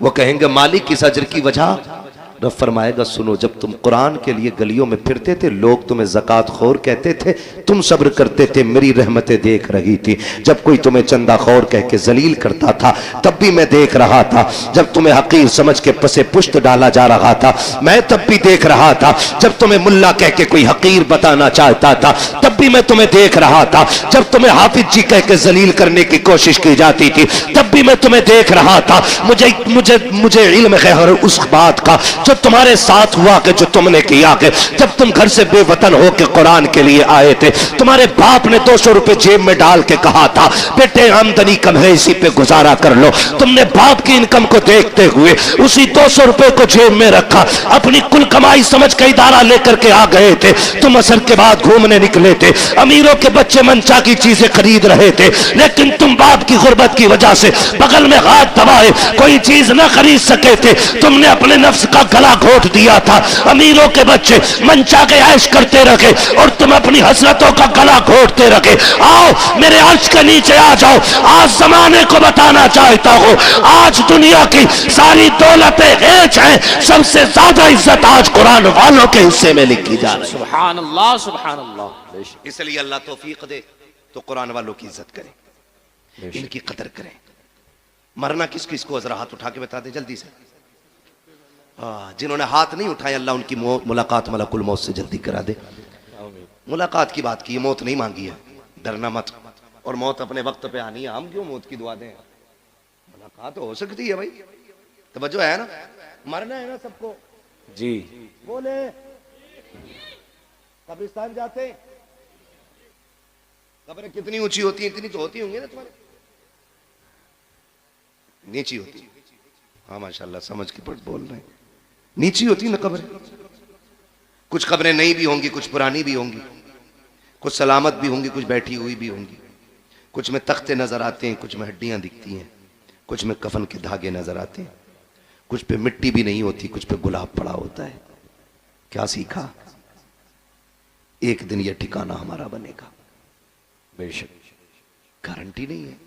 वो कहेंगे मालिक इस अजर की वजह? रब फरमाएगा सुनो, जब तुम कुरान के लिए गलियों में फिरते थे लोग तुम्हें ज़कात खोर कहते थे, तुम सब्र करते थे, मेरी रहमतें देख रही थी। जब कोई तुम्हें चंदा खोर कह के जलील करता था तब भी मैं देख रहा था। जब तुम्हें हकीर समझ के पसे पुश्त डाला जा रहा था मैं तब भी देख रहा था। जब तुम्हें मुल्ला कह के कोई हकीर बताना चाहता था तब भी मैं तुम्हें देख रहा था। जब तुम्हें हाफिज जी कह के जलील करने की कोशिश की जाती थी तब भी मैं तुम्हें देख रहा था। मुझे मुझे मुझे इल्म है हर उस बात का जो तुम्हारे साथ हुआ कि जो तुमने किया कि जब तुम घर से बेवतन हो के कुरान के लिए आए थे, तुम्हारे बाप ने 200 रुपए जेब में डाल के कहा था बेटे आमदनी कम है इसी पे गुजारा कर लो। तुमने बाप की इनकम को देखते हुए उसी 200 रुपए को जेब में रखा, अपनी कुल कमाई समझ के इदारा लेकर के आ गए थे। तुम असर के बाद घूमने निकले थे, अमीरों के बच्चे मनचा की चीजें खरीद रहे थे, लेकिन तुम बाप की गुर्बत की वजह से बगल में हाथ दबाए कोई चीज न खरीद सके थे। तुमने अपने नफ्स का गला घोट दिया था। अमीरों के बच्चे मंचा के ऐश करते रखे और तुम अपनी हसरतों का गला घोटते रखे। आओ मेरे अर्श के नीचे आ जाओ। आज जमाने को बताना चाहता हूं, आज दुनिया की सारी दौलतें हेज हैं, सबसे ज्यादा इज्जत आज कुरान वालों के हिस्से में लिखी जा रही है। सुभान अल्लाह, सुभान अल्लाह। इसलिए अल्लाह तौफीक दे तो कुरान वालों की इज्जत करें, इनकी कदर करें। मरना किस किस को, जरा हाथ उठा के बता दे जल्दी से। जिन्होंने हाथ नहीं उठाए अल्लाह उनकी मुलाकात मलकुल मौत से जल्दी करा दे। मुलाकात की बात की है, मौत नहीं मांगी है, डरना मत। और मौत अपने वक्त पे आनी है, हम क्यों मौत की दुआ दें? मुलाकात तो हो सकती है भाई, तवज्जो है ना, मरना है ना सबको जी। बोले कब्रिस्तान जाते हैं, कब्रें कितनी ऊंची होती हैं? इतनी तो होती होंगी ना तुम्हारे, नीची होती है। हाँ माशाल्लाह समझ के पढ़ बोल रहे हैं, नीची होती ना कब्रें। कुछ कब्रें नई भी होंगी, कुछ पुरानी भी होंगी, कुछ सलामत भी होंगी, कुछ बैठी हुई भी होंगी। कुछ में तख्ते नजर आते हैं, कुछ में हड्डियां दिखती हैं, कुछ में कफन के धागे नजर आते हैं, कुछ पे मिट्टी भी नहीं होती, कुछ पे गुलाब पड़ा होता है। क्या सीखा? एक दिन यह ठिकाना हमारा बनेगा, बेशक गारंटी नहीं है।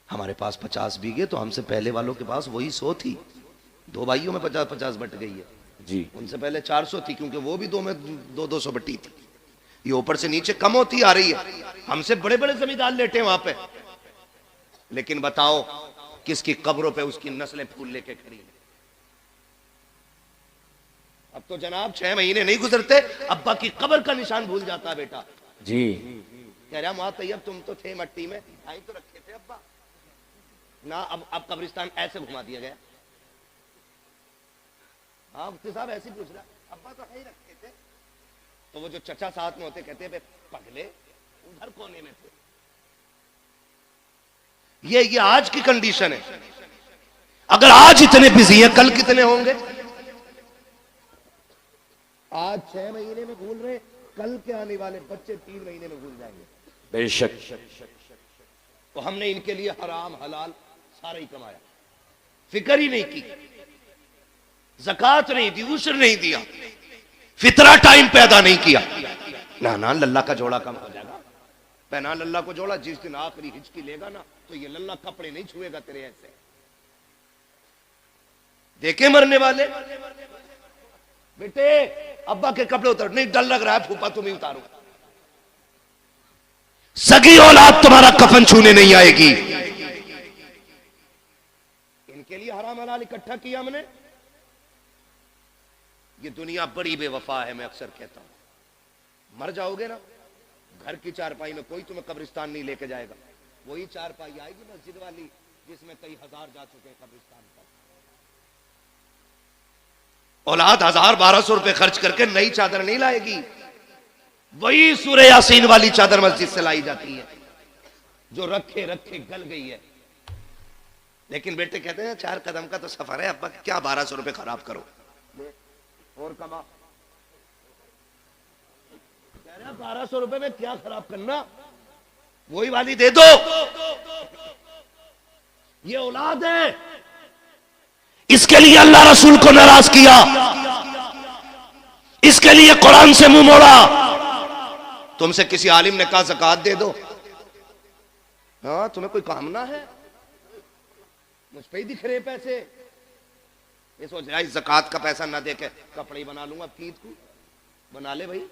हमारे पास 50 बीघे तो हमसे पहले वालों के पास वही 100 थी। 2 भाइयों में 50-50 बट गई है जी। उनसे पहले 400 थी, क्योंकि वो भी 2 में 200 बटी थी। ये ऊपर से नीचे कम होती आ रही है। हमसे बड़े बड़े जमींदार लेटे वहां पे, लेकिन बताओ किसकी कब्रों पे उसकी नस्लें फूल लेके खड़ी है। अब तो जनाब 6 महीने नहीं गुजरते अब्बा की कब्र का निशान भूल जाता है बेटा जी। कह रहा माँ तैयब तुम तो थे मट्टी में, आई तो रखे थे अब्बा ना। अब कब्रिस्तान ऐसे घुमा दिया गया। हाँ मुफ्ती साहब ऐसे पूछ रहा, अब्बा तो है ही रखे थे। तो वो जो चचा साथ में होते कहते बे पगले उधर कोने में थे। ये आज की कंडीशन है। अगर आज इतने बिजी हैं कल कितने होंगे? आज 6 महीने में भूल रहे, कल के आने वाले बच्चे 3 महीने में भूल जाएंगे। बेशक। तो हमने इनके लिए हराम हलाल सारा ही कमाया, फिक्र ही नहीं की, ज़कात नहीं दी, उशर नहीं दिया, फितरा टाइम पैदा नहीं किया। ना लल्ला का जोड़ा कम हो जाएगा। पहना लल्ला को जोड़ा, जिस दिन आखिरी हिचकी लेगा ना तो ये लल्ला कपड़े नहीं छुएगा तेरे ऐसे। देखे मरने वाले बेटे अब्बा के कपड़े उतार, नहीं डर लग रहा है फूफा तुम ही उतारो। सगी औलाद तुम्हारा कफन छूने नहीं आएगी। इनके लिए हराम हलाल इकट्ठा किया हमने। ये दुनिया बड़ी बेवफा है। मैं अक्सर कहता हूं मर जाओगे ना, घर की चारपाई में कोई तुम्हें कब्रिस्तान नहीं लेके जाएगा। वही चारपाई आएगी मस्जिद वाली जिसमें कई हजार जा चुके हैं कब्रिस्तान पर। औलाद 1000-1200 रुपए खर्च करके नई चादर नहीं लाएगी। वही सूरह यासीन वाली चादर मस्जिद से लाई जाती है जो रखे रखे गल गई है। लेकिन बेटे कहते हैं 4 कदम का तो सफर है अब्बा, क्या 1200 रुपए खराब करो और कमा। कह रहा 1200 रुपए में क्या खराब करना, वही वाली दे दो। ये औलाद है, इसके लिए अल्लाह रसूल को नाराज किया, इसके लिए कुरान से मुंह मोड़ा। तुमसे किसी आलिम ने कहा ज़कात दे दो, हाँ तुम्हें कोई काम ना है, मुझ पे ही दिख रहे पैसे। ये सोच रहा है ज़कात का पैसा ना दे के कपड़े ही बना लूंगा, ईद को बना ले भाई।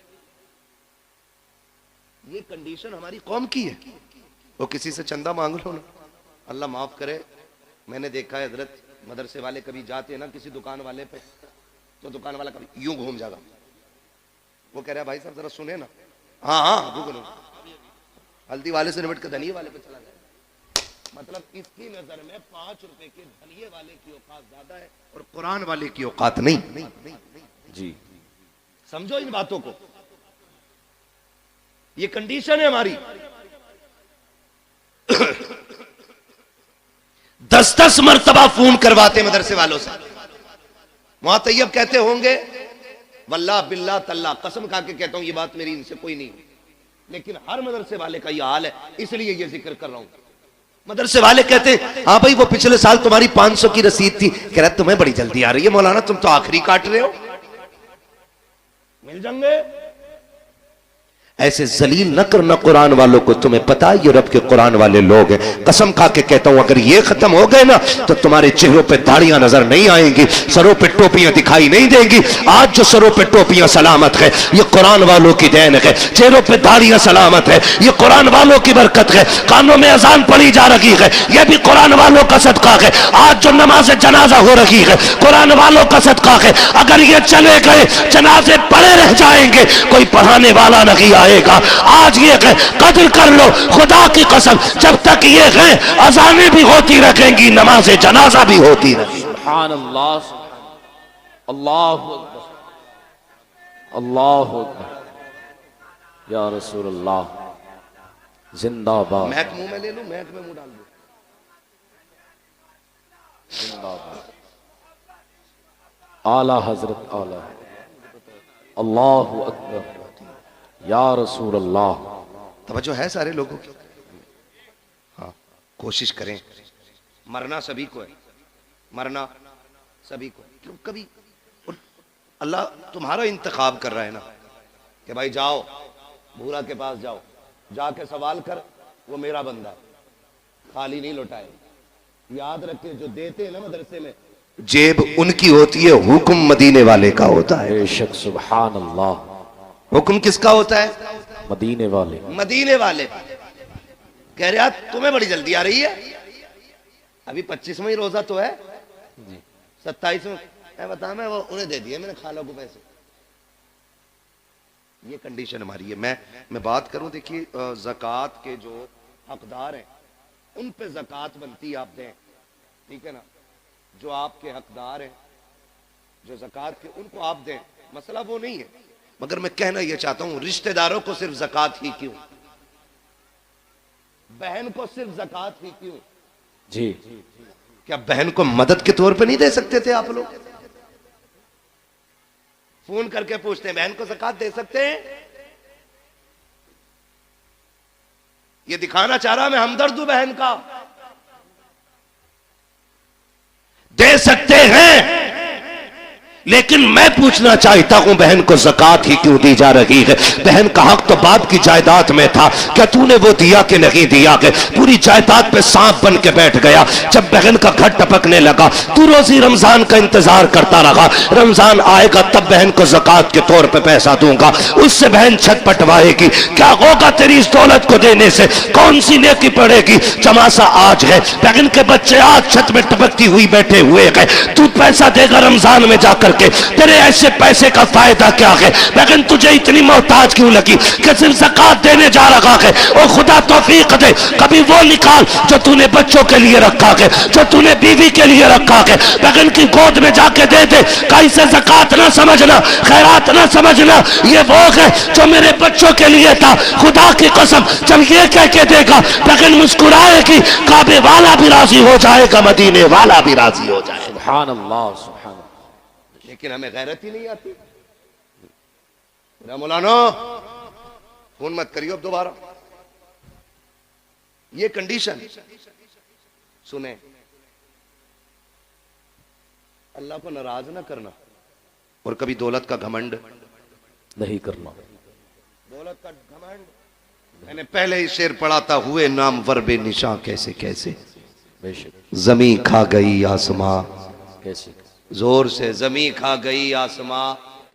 ये कंडीशन हमारी कौम की है। वो किसी से चंदा मांग लो ना, अल्लाह माफ करे। मैंने देखा है हजरत मदरसे वाले कभी जाते हैं ना किसी दुकान वाले पे, तो दुकान वाला कभी यूं घूम जाएगा। वो कह रहा है भाई साहब जरा सुने ना, हाँ रुको, हल्दी वाले से निपट के धनिये वाले पे चला जाए। मतलब इसकी नजर में 5 रुपए के धनिये वाले की औकात ज्यादा है और कुरान वाले की औकात नहीं। जी समझो इन बातों को। ये कंडीशन है हमारी। 10-10 मरतबा फोन करवाते मदरसे वालों से। वहां तैयब कहते होंगे वल्लाह बिल्लाह तल्ला, कसम खा के कहता हूं ये बात मेरी इनसे कोई नहीं, लेकिन हर मदरसे वाले का ये हाल है, इसलिए ये जिक्र कर रहा हूं। मदरसे वाले कहते हाँ भाई वो पिछले साल तुम्हारी 500 की रसीद थी। कह रहा तुम्हें बड़ी जल्दी आ रही है मौलाना, तुम तो आखिरी काट रहे हो, मिल जाएंगे। ऐसे जलील न करना कुरान वालों को। तुम्हें पता है ये रब के कुरान वाले लोग हैं। कसम खा के कहता हूं अगर ये खत्म हो गए ना तो तुम्हारे चेहरों पे दाढ़ियां नजर नहीं आएंगी, सरों पे टोपियां दिखाई नहीं देंगी। आज जो सरों पे टोपियां सलामत है ये कुरान वालों की देन है, चेहरों पे दाढ़ियां सलामत है ये कुरान वालों की बरकत है। कानों में अजान पड़ी जा रही है ये भी कुरान वालों का सदका है। आज जो नमाज जनाजा हो रही है कुरान वालों का सदका है। अगर ये चले गए जनाजे पड़े रह जाएंगे, कोई पढ़ाने वाला नहीं आएगा। आज ये कदर कर लो खुदा की कसम, जब तक ये है अजानें भी होती रहेंगी, नमाज जनाजा भी होती रहेगी। सुभान अल्लाह, अल्लाहु अकबर, अल्लाहु अकबर, या रसूल अल्लाह जिंदाबाद। महक मुंह में ले लूं, महक में मुंह डाल दो। जिंदाबाद आला हजरत आला, अल्लाहु अकबर, या रसूल अल्लाह। तवज्जो है सारे लोगों की। हाँ कोशिश करें, मरना सभी को है, मरना सभी को। क्यों कभी अल्लाह तुम्हारा इंतखाब कर रहा है ना कि भाई जाओ भूरा के पास जाओ, जाके सवाल कर, वो मेरा बंदा है, खाली नहीं लौटाए। याद रखे जो देते हैं ना मदरसे में जेब उनकी होती है, हुक्म मदीने वाले का होता है। बेशक सुभान अल्लाह, हुक्म किसका होता है? मदीने वाले, मदीने वाले। कह रहे तुम्हें बड़ी जल्दी आ रही है, अभी 25वां ही रोजा तो है, 27वां मैं बता, मैं वो उन्हें दे दिए मैंने खाला को पैसे। ये कंडीशन हमारी है। मैं बात करूं, देखिए ज़कात के जो हकदार हैं उन पे ज़कात बनती है, आप दें, ठीक है ना। जो आपके हकदार हैं जो ज़कात के, उनको आप दें, मसला वो नहीं है। मगर मैं कहना यह चाहता हूं रिश्तेदारों को सिर्फ ज़कात ही क्यों, बहन को सिर्फ ज़कात ही क्यों? जी, क्या बहन को मदद के तौर पे नहीं दे सकते थे आप लोग? फोन करके पूछते हैं बहन को ज़कात दे सकते हैं? ये दिखाना चाह रहा मैं हमदर्द हूं बहन का। दे सकते हैं, लेकिन मैं पूछना चाहता हूं बहन को ज़कात ही क्यों दी जा रही है? बहन का हक तो बाप की जायदाद में था, क्या तूने वो दिया कि नहीं दिया? के पूरी जायदाद पे सांप बन के बैठ गया। जब बहन का घर टपकने लगा तू रोजी रमजान का इंतजार करता रहा, रमजान आएगा तब बहन को ज़कात के तौर पे पैसा दूंगा, उससे बहन छत पटवाएगी। क्या होगा तेरी इस दौलत को देने से? कौन सी नेकी पड़ेगी? चमासा आज है, बहन के बच्चे आज छत में टपकती हुई बैठे हुए हैं, तू पैसा देगा रमजान में जाकर के, तेरे ऐसे पैसे का फायदा क्या है? लेकिन तुझे इतनी मोहताज क्यों लगी कि सिर्फ ज़कात देने जा रहा है? और खुदा तौफीक दे कभी वो निकाल जो तूने बच्चों के लिए रखा है, जो तूने बीवी के लिए रखा है, लेकिन की गोद में जाके दे दे। कैसे ज़कात ना समझना, खैरात ना समझना, ये वो है जो मेरे बच्चों के लिए था। खुदा की कसम जब ये कह के देगा लेकिन मुस्कुराएगी, काबे वाला भी राजी हो जाएगा, मदीने वाला भी राजी हो जाएगा। सुभान अल्लाह, सुभान। लेकिन हमें गैरत ही नहीं आती। मौलाना फोन मत करियो अब दोबारा। ये कंडीशन सुने, अल्लाह को नाराज ना करना और कभी दौलत का घमंड नहीं करना। दौलत का घमंड, मैंने पहले ही शेर पढ़ा था, हुए नाम वर्बे निशां कैसे कैसे, बेशक जमी खा गई आसमां, कैसे जोर से जमी खा गई आसमां,